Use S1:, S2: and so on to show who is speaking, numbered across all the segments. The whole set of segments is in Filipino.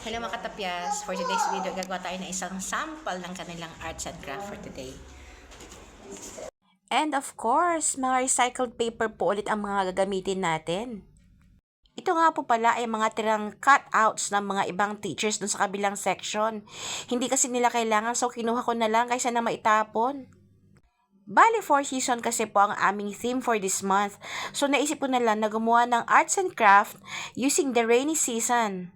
S1: Hello mga katapyas! For today's video, gagawa tayo ng isang sample ng kanilang arts and craft for today. And of course, mga recycled paper po ulit ang mga gagamitin natin. Ito nga po pala ay mga tirang cutouts ng mga ibang teachers dun sa kabilang section. Hindi kasi nila kailangan, so kinuha ko na lang kaysa na maitapon. Bali 4 season kasi po ang aming theme for this month. So naisip ko na lang na gumawa ng arts and craft using the rainy season.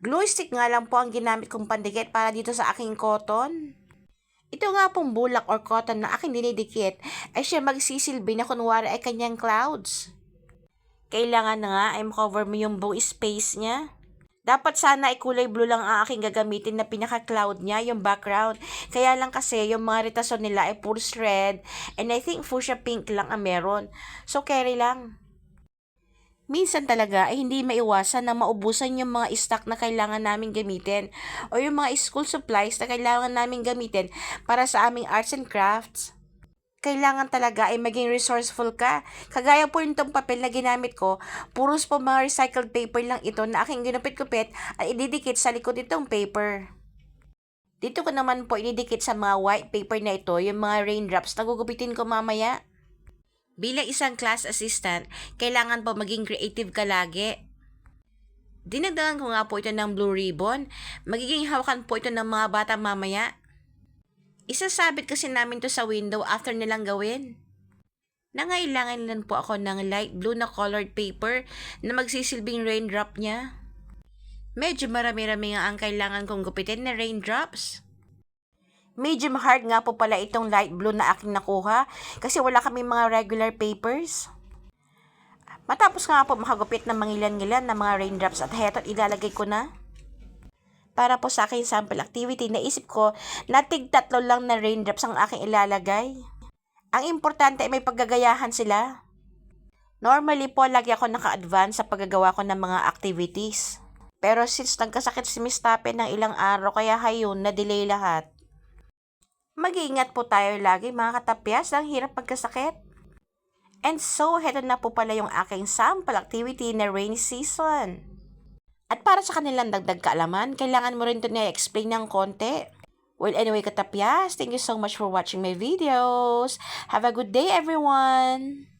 S1: Glue stick nga lang po ang ginamit kong pandikit para dito sa aking cotton. Ito nga pong bulak or cotton na aking dinidikit ay siya magsisilbi na kunwari ay kanyang clouds. Kailangan na nga ay makover mo yung buong space niya. Dapat sana ay kulay blue lang ang aking gagamitin na pinaka-cloud niya, yung background. Kaya lang kasi yung mga ritason nila ay pure red and I think fuchsia pink lang ang meron. So carry lang. Minsan talaga ay hindi maiwasan na maubusan yung mga stock na kailangan namin gamitin o yung mga school supplies na kailangan namin gamitin para sa aming arts and crafts. Kailangan talaga ay maging resourceful ka. Kagaya po itong papel na ginamit ko, puros po mga recycled paper lang ito na aking ginupit-kupit at ididikit sa likod itong paper. Dito ko naman po ididikit sa mga white paper na ito yung mga raindrops na gugupitin ko mamaya. Bilang isang class assistant, kailangan po maging creative ka lagi. Dinagdagan ko nga po ito ng blue ribbon. Magiging hawakan po ito ng mga bata mamaya. Isasabit kasi namin to sa window after nilang gawin. Nangailangan lang po ako ng light blue na colored paper na magsisilbing raindrop niya. Medyo marami-rami nga ang kailangan kong gupitin na raindrops. Medium hard nga po pala itong light blue na aking nakuha kasi wala kami mga regular papers. Matapos nga po makagupit ng mangilan-ngilan na mga raindrops at heto ilalagay ko na. Para po sa aking sample activity, naisip ko na tig-tatlo lang na raindrops ang aking ilalagay. Ang importante ay may paggagayahan sila. Normally po, lagi ako naka-advance sa paggagawa ko ng mga activities. Pero since nagkasakit si Miss Tape ng ilang araw, kaya hayun, na-delay lahat. Mag-iingat po tayo lagi mga katapyas, ang hirap pagkasakit. And so, heto na po pala yung aking sample activity na rainy season. At para sa kanilang dagdag kaalaman, kailangan mo rin ito na-explain ng konti. Well, anyway katapyas, thank you so much for watching my videos. Have a good day everyone!